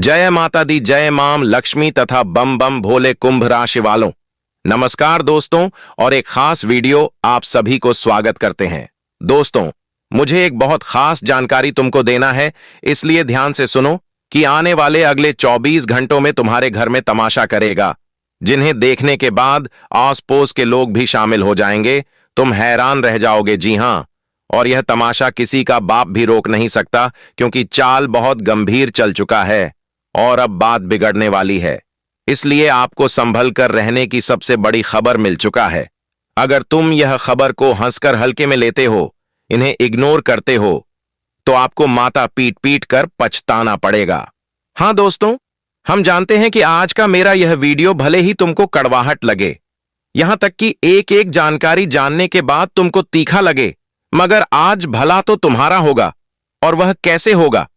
जय माता दी, जय मां लक्ष्मी तथा बम बम भोले कुंभ राशि वालों। नमस्कार दोस्तों, और एक खास वीडियो आप सभी को स्वागत करते हैं। दोस्तों, मुझे एक बहुत खास जानकारी तुमको देना है, इसलिए ध्यान से सुनो कि आने वाले अगले 24 घंटों में तुम्हारे घर में तमाशा करेगा, जिन्हें देखने के बाद आस पड़ोस के लोग भी शामिल हो जाएंगे। तुम हैरान रह जाओगे। जी हां, और यह तमाशा किसी का बाप भी रोक नहीं सकता, क्योंकि चाल बहुत गंभीर चल चुका है और अब बात बिगड़ने वाली है। इसलिए आपको संभल कर रहने की सबसे बड़ी खबर मिल चुका है। अगर तुम यह खबर को हंसकर हल्के में लेते हो, इन्हें इग्नोर करते हो, तो आपको माथा पीट पीट कर पछताना पड़ेगा। हां दोस्तों, हम जानते हैं कि आज का मेरा यह वीडियो भले ही तुमको कड़वाहट लगे, यहां तक कि एक एक जानकारी जानने के बाद तुमको तीखा लगे, मगर आज भला तो तुम्हारा होगा। और वह कैसे होगा,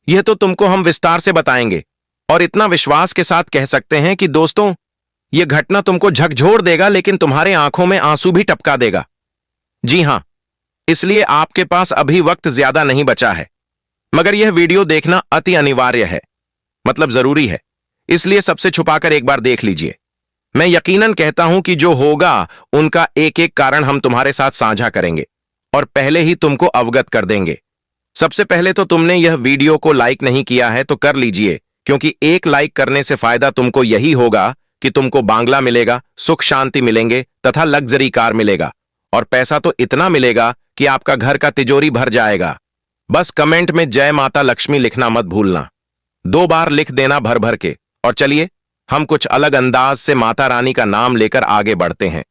यह तो तुमको हम विस्तार से बताएंगे। और इतना विश्वास के साथ कह सकते हैं कि दोस्तों, यह घटना तुमको झकझोर देगा, लेकिन तुम्हारे आंखों में आंसू भी टपका देगा। जी हां, इसलिए आपके पास अभी वक्त ज्यादा नहीं बचा है, मगर यह वीडियो देखना अति अनिवार्य है, मतलब जरूरी है। इसलिए सबसे छुपाकर एक बार देख लीजिए। मैं यकीनन कहता हूं कि जो होगा उनका एक एक कारण हम तुम्हारे साथ साझा करेंगे और पहले ही तुमको अवगत कर देंगे। सबसे पहले तो तुमने यह वीडियो को लाइक नहीं किया है तो कर लीजिए, क्योंकि एक लाइक करने से फायदा तुमको यही होगा कि तुमको बांग्ला मिलेगा, सुख शांति मिलेंगे तथा लग्जरी कार मिलेगा, और पैसा तो इतना मिलेगा कि आपका घर का तिजोरी भर जाएगा। बस कमेंट में जय माता लक्ष्मी लिखना मत भूलना, 2 बार लिख देना भर भर के। और चलिए हम कुछ अलग अंदाज से माता रानी का नाम लेकर आगे बढ़ते हैं।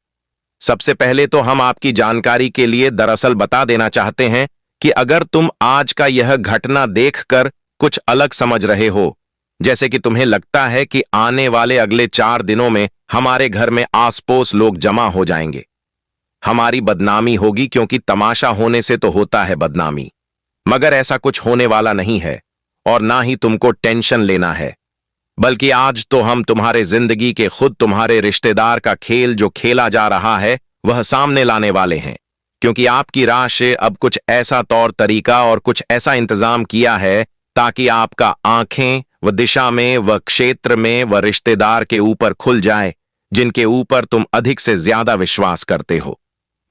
सबसे पहले तो हम आपकी जानकारी के लिए दरअसल बता देना चाहते हैं कि अगर तुम आज का यह घटना देखकर कुछ अलग समझ रहे हो, जैसे कि तुम्हें लगता है कि आने वाले अगले 4 दिनों में हमारे घर में आस पड़ोस लोग जमा हो जाएंगे, हमारी बदनामी होगी, क्योंकि तमाशा होने से तो होता है बदनामी, मगर ऐसा कुछ होने वाला नहीं है और ना ही तुमको टेंशन लेना है। बल्कि आज तो हम तुम्हारे जिंदगी के खुद तुम्हारे रिश्तेदार का खेल जो खेला जा रहा है वह सामने लाने वाले हैं, क्योंकि आपकी राशि अब कुछ ऐसा तौर तरीका और कुछ ऐसा इंतजाम किया है ताकि आपका आंखें व दिशा में व क्षेत्र में व रिश्तेदार के ऊपर खुल जाए, जिनके ऊपर तुम अधिक से ज्यादा विश्वास करते हो,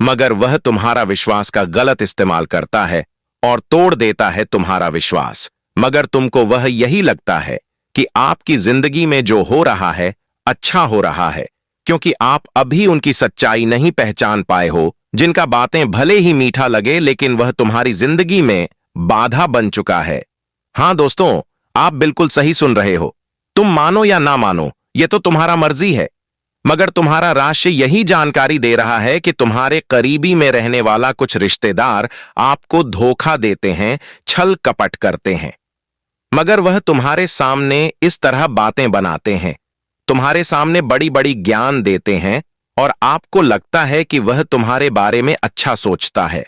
मगर वह तुम्हारा विश्वास का गलत इस्तेमाल करता है और तोड़ देता है तुम्हारा विश्वास। मगर तुमको वह यही लगता है कि आपकी जिंदगी में जो हो रहा है अच्छा हो रहा है, क्योंकि आप अभी उनकी सच्चाई नहीं पहचान पाए हो, जिनका बातें भले ही मीठा लगे लेकिन वह तुम्हारी जिंदगी में बाधा बन चुका है। हां दोस्तों, आप बिल्कुल सही सुन रहे हो। तुम मानो या ना मानो, यह तो तुम्हारा मर्जी है, मगर तुम्हारा राशि यही जानकारी दे रहा है कि तुम्हारे करीबी में रहने वाला कुछ रिश्तेदार आपको धोखा देते हैं, छल कपट करते हैं, मगर वह तुम्हारे सामने इस तरह बातें बनाते हैं, तुम्हारे सामने बड़ी बड़ी ज्ञान देते हैं, और आपको लगता है कि वह तुम्हारे बारे में अच्छा सोचता है।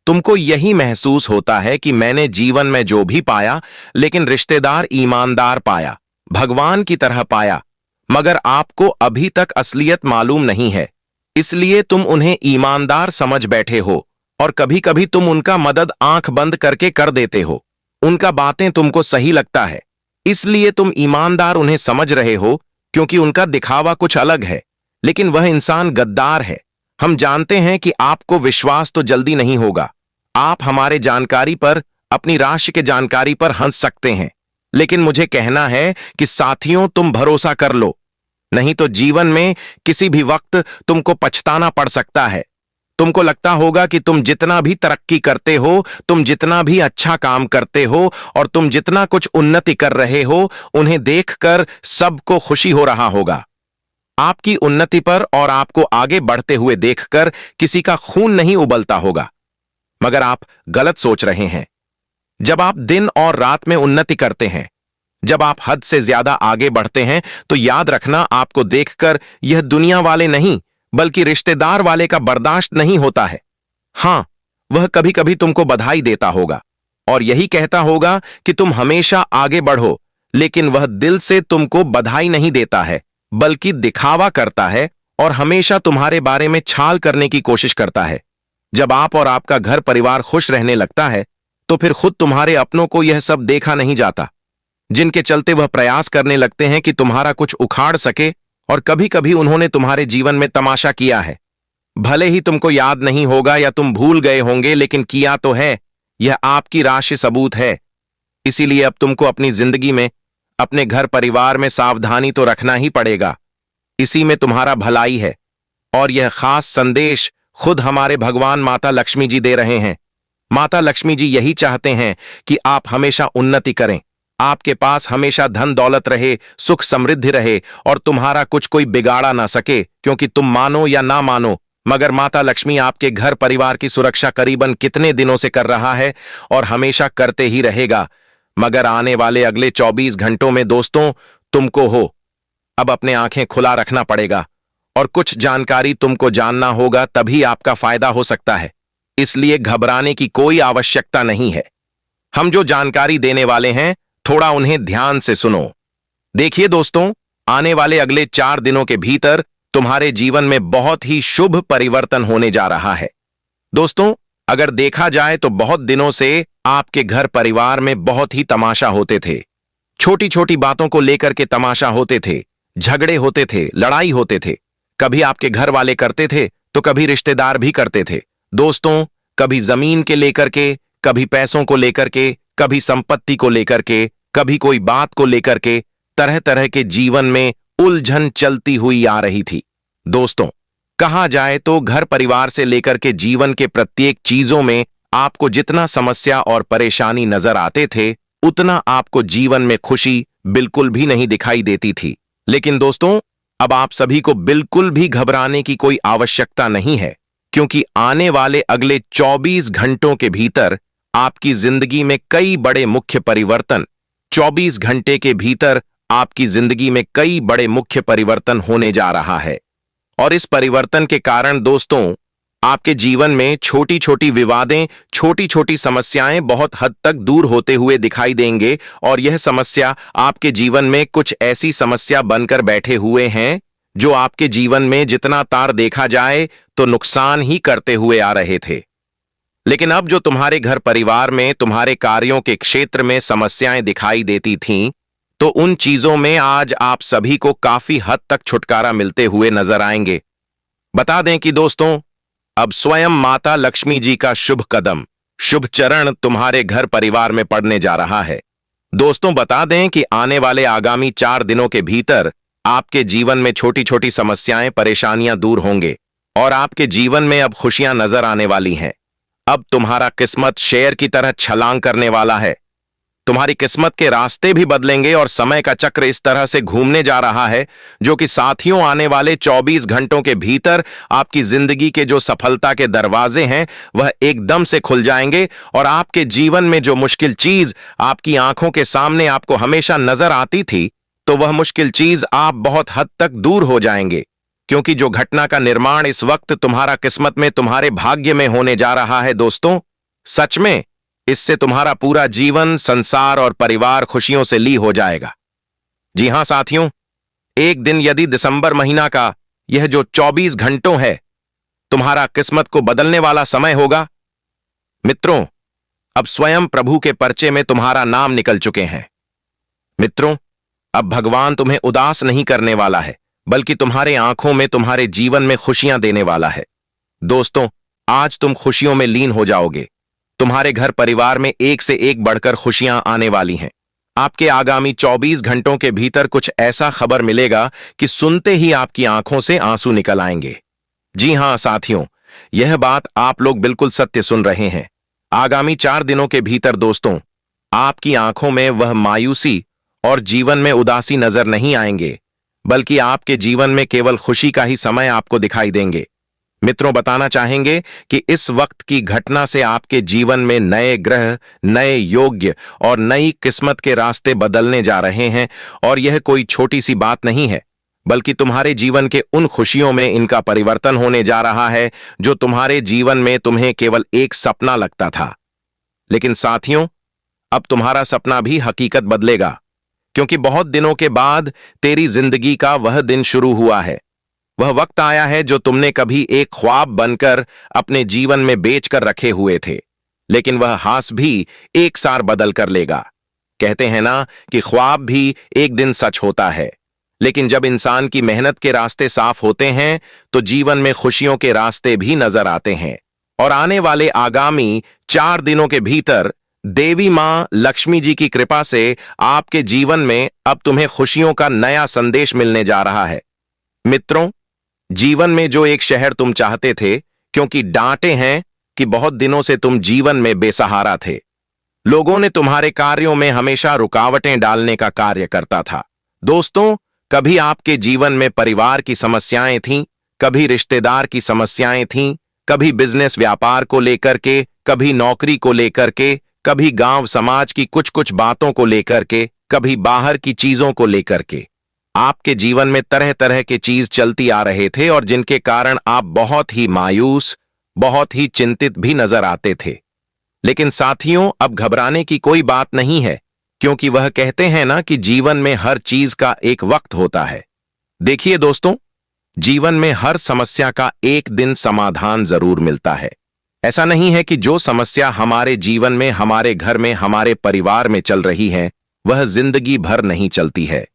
तुमको यही महसूस होता है कि मैंने जीवन में जो भी पाया, लेकिन रिश्तेदार ईमानदार पाया, भगवान की तरह पाया, मगर आपको अभी तक असलियत मालूम नहीं है, इसलिए तुम उन्हें ईमानदार समझ बैठे हो, और कभी कभी तुम उनका मदद आंख बंद करके कर देते हो। उनका बातें तुमको सही लगता है, इसलिए तुम ईमानदार उन्हें समझ रहे हो, क्योंकि उनका दिखावा कुछ अलग है, लेकिन वह इंसान गद्दार है। हम जानते हैं कि आपको विश्वास तो जल्दी नहीं होगा। आप हमारे जानकारी पर, अपनी राशि के जानकारी पर हंस सकते हैं, लेकिन मुझे कहना है कि साथियों, तुम भरोसा कर लो, नहीं तो जीवन में किसी भी वक्त तुमको पछताना पड़ सकता है। तुमको लगता होगा कि तुम जितना भी तरक्की करते हो, तुम जितना भी अच्छा काम करते हो और तुम जितना कुछ उन्नति कर रहे हो, उन्हें देखकर सबको खुशी हो रहा होगा। आपकी उन्नति पर और आपको आगे बढ़ते हुए देखकर किसी का खून नहीं उबलता होगा, मगर आप गलत सोच रहे हैं। जब आप दिन और रात में उन्नति करते हैं, जब आप हद से ज्यादा आगे बढ़ते हैं, तो याद रखना, आपको देखकर यह दुनिया वाले नहीं बल्कि रिश्तेदार वाले का बर्दाश्त नहीं होता है। हां, वह कभी कभी तुमको बधाई देता होगा और यही कहता होगा कि तुम हमेशा आगे बढ़ो, लेकिन वह दिल से तुमको बधाई नहीं देता है, बल्कि दिखावा करता है और हमेशा तुम्हारे बारे में छाल करने की कोशिश करता है। जब आप और आपका घर परिवार खुश रहने लगता है, तो फिर खुद तुम्हारे अपनों को यह सब देखा नहीं जाता। जिनके चलते वह प्रयास करने लगते हैं कि तुम्हारा कुछ उखाड़ सके, और कभी कभी उन्होंने तुम्हारे जीवन में तमाशा किया है। भले ही तुमको याद नहीं होगा या तुम भूल गए होंगे, लेकिन किया तो है। यह आपकी राशि सबूत है। इसीलिए अब तुमको अपनी जिंदगी में, अपने घर परिवार में सावधानी तो रखना ही पड़ेगा। इसी में तुम्हारा भलाई है। और यह खास संदेश खुद हमारे भगवान माता लक्ष्मी जी दे रहे हैं। माता लक्ष्मी जी यही चाहते हैं कि आप हमेशा उन्नति करें, आपके पास हमेशा धन दौलत रहे, सुख समृद्धि रहे, और तुम्हारा कुछ कोई बिगाड़ा ना सके। क्योंकि तुम मानो या ना मानो, मगर माता लक्ष्मी आपके घर परिवार की सुरक्षा करीबन कितने दिनों से कर रहा है और हमेशा करते ही रहेगा। मगर आने वाले अगले 24 घंटों में दोस्तों, तुमको अब अपने आंखें खुला रखना पड़ेगा, और कुछ जानकारी तुमको जानना होगा, तभी आपका फायदा हो सकता है। इसलिए घबराने की कोई आवश्यकता नहीं है। हम जो जानकारी देने वाले हैं, थोड़ा उन्हें ध्यान से सुनो। देखिए दोस्तों, आने वाले अगले 4 दिनों के भीतर तुम्हारे जीवन में बहुत ही शुभ परिवर्तन होने जा रहा है। दोस्तों, अगर देखा जाए तो बहुत दिनों से आपके घर परिवार में बहुत ही तमाशा होते थे। छोटी छोटी बातों को लेकर के तमाशा होते थे, झगड़े होते थे, लड़ाई होते थे। कभी आपके घर वाले करते थे तो कभी रिश्तेदार भी करते थे। दोस्तों, कभी जमीन के लेकर के, कभी पैसों को लेकर के, कभी संपत्ति को लेकर के, कभी कोई बात को लेकर के, तरह तरह के जीवन में उलझन चलती हुई आ रही थी। दोस्तों, कहा जाए तो घर परिवार से लेकर के जीवन के प्रत्येक चीजों में आपको जितना समस्या और परेशानी नजर आते थे, उतना आपको जीवन में खुशी बिल्कुल भी नहीं दिखाई देती थी। लेकिन दोस्तों, अब आप सभी को बिल्कुल भी घबराने की कोई आवश्यकता नहीं है, क्योंकि आने वाले अगले 24 घंटों के भीतर आपकी जिंदगी में कई बड़े मुख्य परिवर्तन 24 घंटे के भीतर आपकी जिंदगी में कई बड़े मुख्य परिवर्तन होने जा रहा है। और इस परिवर्तन के कारण दोस्तों, आपके जीवन में छोटी छोटी विवादें, छोटी छोटी समस्याएं बहुत हद तक दूर होते हुए दिखाई देंगे। और यह समस्या आपके जीवन में कुछ ऐसी समस्या बनकर बैठे हुए हैं जो आपके जीवन में जितना तार देखा जाए तो नुकसान ही करते हुए आ रहे थे। लेकिन अब जो तुम्हारे घर परिवार में, तुम्हारे कार्यों के क्षेत्र में समस्याएं दिखाई देती थीं, तो उन चीजों में आज आप सभी को काफी हद तक छुटकारा मिलते हुए नजर आएंगे। बता दें कि दोस्तों, अब स्वयं माता लक्ष्मी जी का शुभ कदम, शुभ चरण तुम्हारे घर परिवार में पड़ने जा रहा है। दोस्तों, बता दें कि आने वाले आगामी 4 दिनों के भीतर आपके जीवन में छोटी छोटी समस्याएं, परेशानियां दूर होंगे, और आपके जीवन में अब खुशियां नजर आने वाली हैं। अब तुम्हारा किस्मत शेर की तरह छलांग करने वाला है। तुम्हारी किस्मत के रास्ते भी बदलेंगे और समय का चक्र इस तरह से घूमने जा रहा है जो कि साथियों, आने वाले 24 घंटों के भीतर आपकी जिंदगी के जो सफलता के दरवाजे हैं वह एकदम से खुल जाएंगे, और आपके जीवन में जो मुश्किल चीज आपकी आंखों के सामने आपको हमेशा नजर आती थी, तो वह मुश्किल चीज आप बहुत हद तक दूर हो जाएंगे। क्योंकि जो घटना का निर्माण इस वक्त तुम्हारा किस्मत में, तुम्हारे भाग्य में होने जा रहा है दोस्तों, सच में इससे तुम्हारा पूरा जीवन, संसार और परिवार खुशियों से ली हो जाएगा। जी हां साथियों, एक दिन यदि दिसंबर महीना का यह जो 24 घंटों है तुम्हारा किस्मत को बदलने वाला समय होगा। मित्रों, अब स्वयं प्रभु के पर्चे में तुम्हारा नाम निकल चुके हैं। मित्रों, अब भगवान तुम्हें उदास नहीं करने वाला है, बल्कि तुम्हारे आंखों में, तुम्हारे जीवन में खुशियां देने वाला है। दोस्तों, आज तुम खुशियों में लीन हो जाओगे। तुम्हारे घर परिवार में एक से एक बढ़कर खुशियां आने वाली हैं। आपके आगामी 24 घंटों के भीतर कुछ ऐसा खबर मिलेगा कि सुनते ही आपकी आंखों से आंसू निकल आएंगे। जी हां साथियों, यह बात आप लोग बिल्कुल सत्य सुन रहे हैं। आगामी 4 दिनों के भीतर दोस्तों, आपकी आंखों में वह मायूसी और जीवन में उदासी नजर नहीं आएंगे, बल्कि आपके जीवन में केवल खुशी का ही समय आपको दिखाई देंगे। मित्रों, बताना चाहेंगे कि इस वक्त की घटना से आपके जीवन में नए ग्रह, नए योग्य और नई किस्मत के रास्ते बदलने जा रहे हैं, और यह कोई छोटी सी बात नहीं है, बल्कि तुम्हारे जीवन के उन खुशियों में इनका परिवर्तन होने जा रहा है जो तुम्हारे जीवन में तुम्हें केवल एक सपना लगता था। लेकिन साथियों, अब तुम्हारा सपना भी हकीकत बदलेगा, क्योंकि बहुत दिनों के बाद तेरी जिंदगी का वह दिन शुरू हुआ है। वह वक्त आया है जो तुमने कभी एक ख्वाब बनकर अपने जीवन में बेच कर रखे हुए थे, लेकिन वह हास भी एक सार बदल कर लेगा। कहते हैं ना कि ख्वाब भी एक दिन सच होता है, लेकिन जब इंसान की मेहनत के रास्ते साफ होते हैं तो जीवन में खुशियों के रास्ते भी नजर आते हैं। और आने वाले आगामी 4 दिनों के भीतर देवी मां लक्ष्मी जी की कृपा से आपके जीवन में अब तुम्हें खुशियों का नया संदेश मिलने जा रहा है। मित्रों, जीवन में जो एक शहर तुम चाहते थे, क्योंकि डांटे हैं कि बहुत दिनों से तुम जीवन में बेसहारा थे। लोगों ने तुम्हारे कार्यों में हमेशा रुकावटें डालने का कार्य करता था। दोस्तों, कभी आपके जीवन में परिवार की समस्याएं थीं, कभी रिश्तेदार की समस्याएं थीं, कभी बिजनेस व्यापार को लेकर के, कभी नौकरी को लेकर के, कभी गांव समाज की कुछ कुछ बातों को लेकर के, कभी बाहर की चीजों को लेकर के। आपके जीवन में तरह तरह के चीज चलती आ रहे थे और जिनके कारण आप बहुत ही मायूस, बहुत ही चिंतित भी नजर आते थे। लेकिन साथियों, अब घबराने की कोई बात नहीं है, क्योंकि वह कहते हैं ना कि जीवन में हर चीज का एक वक्त होता है। देखिए दोस्तों, जीवन में हर समस्या का एक दिन समाधान जरूर मिलता है। ऐसा नहीं है कि जो समस्या हमारे जीवन में, हमारे घर में, हमारे परिवार में चल रही है वह जिंदगी भर नहीं चलती है।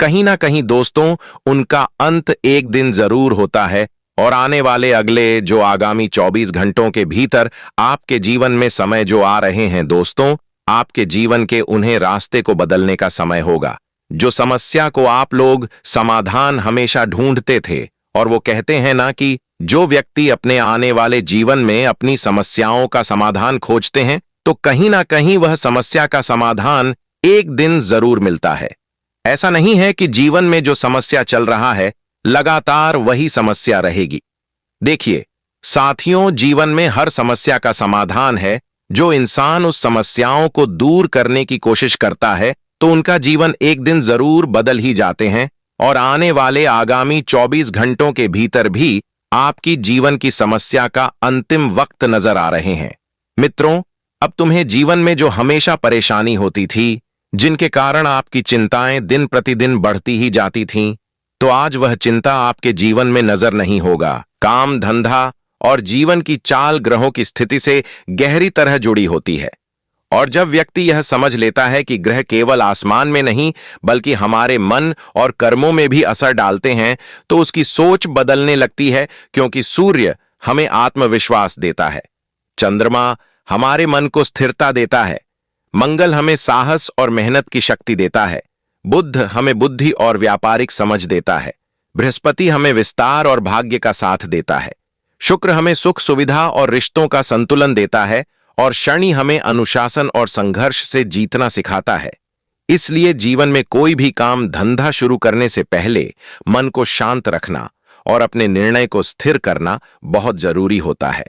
कहीं ना कहीं दोस्तों, उनका अंत एक दिन जरूर होता है। और आने वाले अगले जो आगामी 24 घंटों के भीतर आपके जीवन में समय जो आ रहे हैं दोस्तों, आपके जीवन के उन्हें रास्ते को बदलने का समय होगा। जो समस्या को आप लोग समाधान हमेशा ढूंढते थे, और वो कहते हैं ना कि जो व्यक्ति अपने आने वाले जीवन में अपनी समस्याओं का समाधान खोजते हैं तो कहीं ना कहीं वह समस्या का समाधान एक दिन जरूर मिलता है। ऐसा नहीं है कि जीवन में जो समस्या चल रहा है लगातार वही समस्या रहेगी। देखिए साथियों, जीवन में हर समस्या का समाधान है। जो इंसान उस समस्याओं को दूर करने की कोशिश करता है तो उनका जीवन एक दिन जरूर बदल ही जाते हैं। और आने वाले आगामी 24 घंटों के भीतर भी आपकी जीवन की समस्या का अंतिम वक्त नजर आ रहे हैं। मित्रों, अब तुम्हें जीवन में जो हमेशा परेशानी होती थी, जिनके कारण आपकी चिंताएं दिन प्रतिदिन बढ़ती ही जाती थीं, तो आज वह चिंता आपके जीवन में नजर नहीं होगा। काम, धंधा और जीवन की चाल ग्रहों की स्थिति से गहरी तरह जुड़ी होती है। और जब व्यक्ति यह समझ लेता है कि ग्रह केवल आसमान में नहीं बल्कि हमारे मन और कर्मों में भी असर डालते हैं, तो उसकी सोच बदलने लगती है। क्योंकि सूर्य हमें आत्मविश्वास देता है, चंद्रमा हमारे मन को स्थिरता देता है, मंगल हमें साहस और मेहनत की शक्ति देता है, बुध हमें बुद्धि और व्यापारिक समझ देता है, बृहस्पति हमें विस्तार और भाग्य का साथ देता है, शुक्र हमें सुख सुविधा और रिश्तों का संतुलन देता है, और शनि हमें अनुशासन और संघर्ष से जीतना सिखाता है। इसलिए जीवन में कोई भी काम धंधा शुरू करने से पहले मन को शांत रखना और अपने निर्णय को स्थिर करना बहुत जरूरी होता है।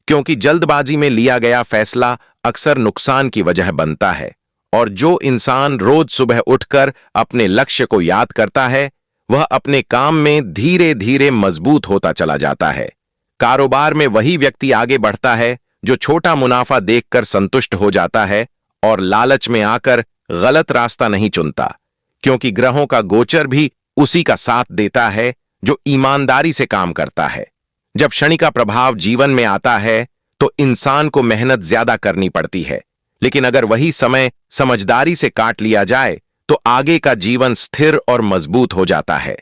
क्योंकि जल्दबाजी में लिया गया फैसला अक्सर नुकसान की वजह बनता है। और जो इंसान रोज सुबह उठकर अपने लक्ष्य को याद करता है, वह अपने काम में धीरे धीरे मजबूत होता चला जाता है। कारोबार में वही व्यक्ति आगे बढ़ता है जो छोटा मुनाफा देखकर संतुष्ट हो जाता है और लालच में आकर गलत रास्ता नहीं चुनता। क्योंकि ग्रहों का गोचर भी उसी का साथ देता है जो ईमानदारी से काम करता है। जब शनि का प्रभाव जीवन में आता है तो इंसान को मेहनत ज्यादा करनी पड़ती है, लेकिन अगर वही समय समझदारी से काट लिया जाए तो आगे का जीवन स्थिर और मजबूत हो जाता है।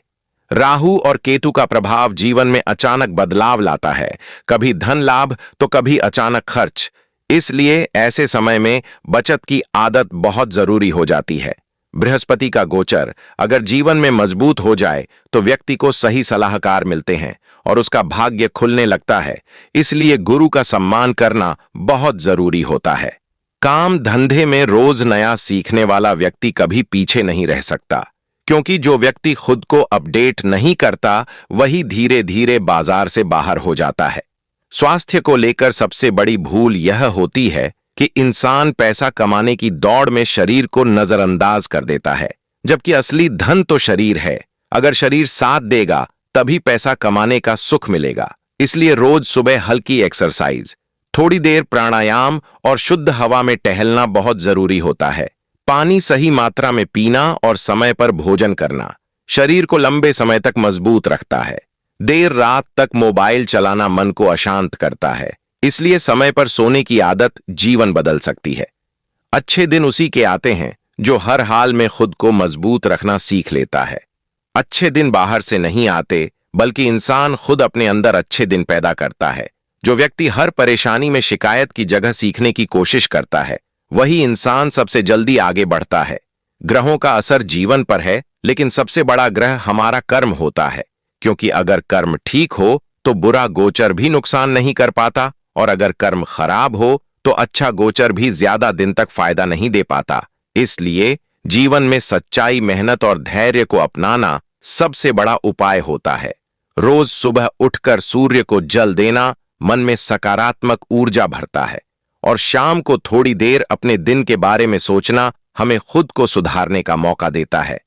राहु और केतु का प्रभाव जीवन में अचानक बदलाव लाता है, कभी धन लाभ तो कभी अचानक खर्च। इसलिए ऐसे समय में बचत की आदत बहुत जरूरी हो जाती है। बृहस्पति का गोचर अगर जीवन में मजबूत हो जाए तो व्यक्ति को सही सलाहकार मिलते हैं और उसका भाग्य खुलने लगता है। इसलिए गुरु का सम्मान करना बहुत जरूरी होता है। काम धंधे में रोज नया सीखने वाला व्यक्ति कभी पीछे नहीं रह सकता, क्योंकि जो व्यक्ति खुद को अपडेट नहीं करता वही धीरे धीरे बाजार से बाहर हो जाता है। स्वास्थ्य को लेकर सबसे बड़ी भूल यह होती है कि इंसान पैसा कमाने की दौड़ में शरीर को नजरअंदाज कर देता है, जबकि असली धन तो शरीर है। अगर शरीर साथ देगा तभी पैसा कमाने का सुख मिलेगा। इसलिए रोज सुबह हल्की एक्सरसाइज, थोड़ी देर प्राणायाम और शुद्ध हवा में टहलना बहुत जरूरी होता है। पानी सही मात्रा में पीना और समय पर भोजन करना शरीर को लंबे समय तक मजबूत रखता है। देर रात तक मोबाइल चलाना मन को अशांत करता है, इसलिए समय पर सोने की आदत जीवन बदल सकती है। अच्छे दिन उसी के आते हैं जो हर हाल में खुद को मजबूत रखना सीख लेता है। अच्छे दिन बाहर से नहीं आते, बल्कि इंसान खुद अपने अंदर अच्छे दिन पैदा करता है। जो व्यक्ति हर परेशानी में शिकायत की जगह सीखने की कोशिश करता है, वही इंसान सबसे जल्दी आगे बढ़ता है। ग्रहों का असर जीवन पर है, लेकिन सबसे बड़ा ग्रह हमारा कर्म होता है, क्योंकि अगर कर्म ठीक हो तो बुरा गोचर भी नुकसान नहीं कर पाता, और अगर कर्म खराब हो तो अच्छा गोचर भी ज्यादा दिन तक फायदा नहीं दे पाता। इसलिए जीवन में सच्चाई, मेहनत और धैर्य को अपनाना सबसे बड़ा उपाय होता है। रोज सुबह उठकर सूर्य को जल देना मन में सकारात्मक ऊर्जा भरता है, और शाम को थोड़ी देर अपने दिन के बारे में सोचना हमें खुद को सुधारने का मौका देता है।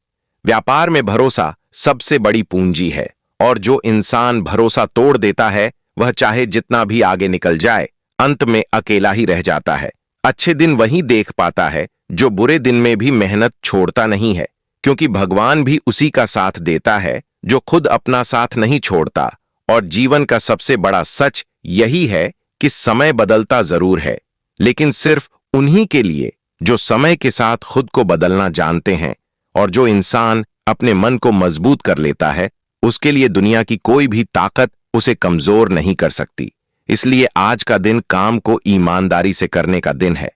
व्यापार में भरोसा सबसे बड़ी पूंजी है, और जो इंसान भरोसा तोड़ देता है, वह चाहे जितना भी आगे निकल जाए, अंत में अकेला ही रह जाता है। अच्छे दिन वही देख पाता है जो बुरे दिन में भी मेहनत छोड़ता नहीं है, क्योंकि भगवान भी उसी का साथ देता है जो खुद अपना साथ नहीं छोड़ता। और जीवन का सबसे बड़ा सच यही है कि समय बदलता जरूर है, लेकिन सिर्फ उन्हीं के लिए जो समय के साथ खुद को बदलना जानते हैं। और जो इंसान अपने मन को मजबूत कर लेता है, उसके लिए दुनिया की कोई भी ताकत उसे कमजोर नहीं कर सकती। इसलिए आज का दिन काम को ईमानदारी से करने का दिन है।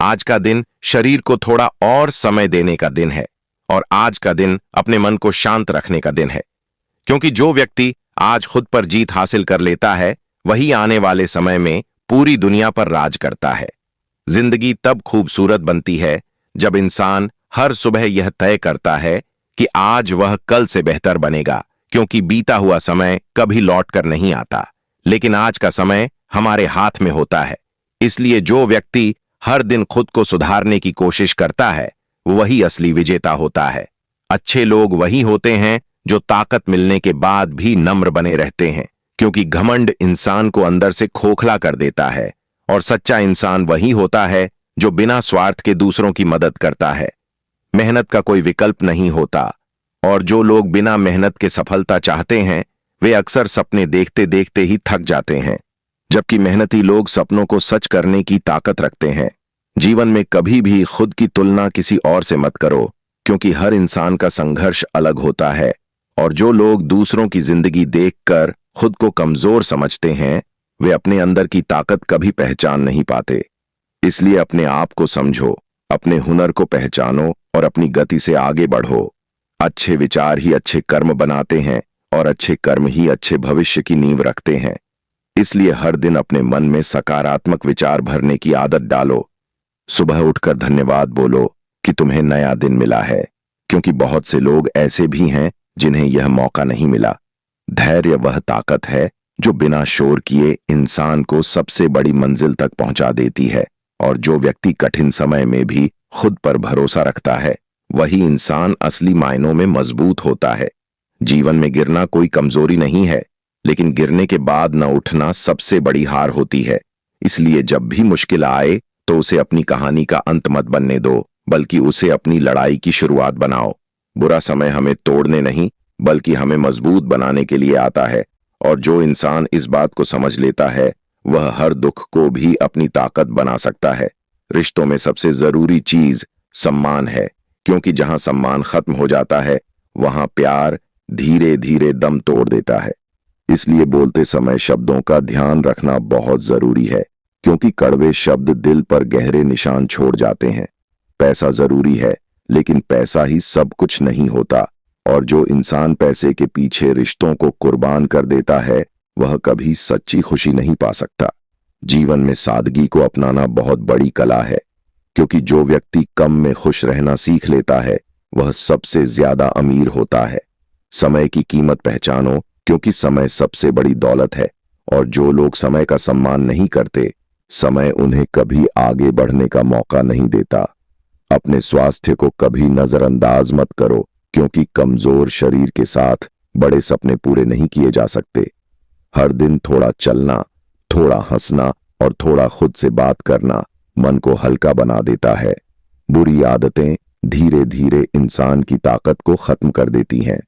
आज का दिन शरीर को थोड़ा और समय देने का दिन है, और आज का दिन अपने मन को शांत रखने का दिन है, क्योंकि जो व्यक्ति आज खुद पर जीत हासिल कर लेता है, वही आने वाले समय में पूरी दुनिया पर राज करता है। जिंदगी तब खूबसूरत बनती है जब इंसान हर सुबह यह तय करता है कि आज वह कल से बेहतर बनेगा, क्योंकि बीता हुआ समय कभी लौट कर नहीं आता, लेकिन आज का समय हमारे हाथ में होता है। इसलिए जो व्यक्ति हर दिन खुद को सुधारने की कोशिश करता है, वही असली विजेता होता है। अच्छे लोग वही होते हैं जो ताकत मिलने के बाद भी नम्र बने रहते हैं, क्योंकि घमंड इंसान को अंदर से खोखला कर देता है। और सच्चा इंसान वही होता है जो बिना स्वार्थ के दूसरों की मदद करता है। मेहनत का कोई विकल्प नहीं होता, और जो लोग बिना मेहनत के सफलता चाहते हैं, वे अक्सर सपने देखते देखते ही थक जाते हैं, जबकि मेहनती लोग सपनों को सच करने की ताकत रखते हैं। जीवन में कभी भी खुद की तुलना किसी और से मत करो, क्योंकि हर इंसान का संघर्ष अलग होता है, और जो लोग दूसरों की जिंदगी देखकर खुद को कमजोर समझते हैं, वे अपने अंदर की ताकत कभी पहचान नहीं पाते। इसलिए अपने आप को समझो, अपने हुनर को पहचानो और अपनी गति से आगे बढ़ो। अच्छे विचार ही अच्छे कर्म बनाते हैं, और अच्छे कर्म ही अच्छे भविष्य की नींव रखते हैं। इसलिए हर दिन अपने मन में सकारात्मक विचार भरने की आदत डालो। सुबह उठकर धन्यवाद बोलो कि तुम्हें नया दिन मिला है, क्योंकि बहुत से लोग ऐसे भी हैं जिन्हें यह मौका नहीं मिला। धैर्य वह ताकत है जो बिना शोर किए इंसान को सबसे बड़ी मंजिल तक पहुंचा देती है, और जो व्यक्ति कठिन समय में भी खुद पर भरोसा रखता है, वही इंसान असली मायनों में मजबूत होता है। जीवन में गिरना कोई कमजोरी नहीं है, लेकिन गिरने के बाद न उठना सबसे बड़ी हार होती है। इसलिए जब भी मुश्किल आए तो उसे अपनी कहानी का अंत मत बनने दो, बल्कि उसे अपनी लड़ाई की शुरुआत बनाओ। बुरा समय हमें तोड़ने नहीं, बल्कि हमें मजबूत बनाने के लिए आता है, और जो इंसान इस बात को समझ लेता है, वह हर दुख को भी अपनी ताकत बना सकता है। रिश्तों में सबसे जरूरी चीज सम्मान है, क्योंकि जहां सम्मान खत्म हो जाता है, वहां प्यार धीरे धीरे दम तोड़ देता है। इसलिए बोलते समय शब्दों का ध्यान रखना बहुत जरूरी है, क्योंकि कड़वे शब्द दिल पर गहरे निशान छोड़ जाते हैं। पैसा जरूरी है, लेकिन पैसा ही सब कुछ नहीं होता, और जो इंसान पैसे के पीछे रिश्तों को कुर्बान कर देता है, वह कभी सच्ची खुशी नहीं पा सकता। जीवन में सादगी को अपनाना बहुत बड़ी कला है, क्योंकि जो व्यक्ति कम में खुश रहना सीख लेता है, वह सबसे ज्यादा अमीर होता है। समय की कीमत पहचानो, क्योंकि समय सबसे बड़ी दौलत है, और जो लोग समय का सम्मान नहीं करते, समय उन्हें कभी आगे बढ़ने का मौका नहीं देता। अपने स्वास्थ्य को कभी नजरअंदाज मत करो, क्योंकि कमजोर शरीर के साथ बड़े सपने पूरे नहीं किए जा सकते। हर दिन थोड़ा चलना, थोड़ा हंसना और थोड़ा खुद से बात करना मन को हल्का बना देता है। बुरी आदतें धीरे धीरे इंसान की ताकत को खत्म कर देती हैं।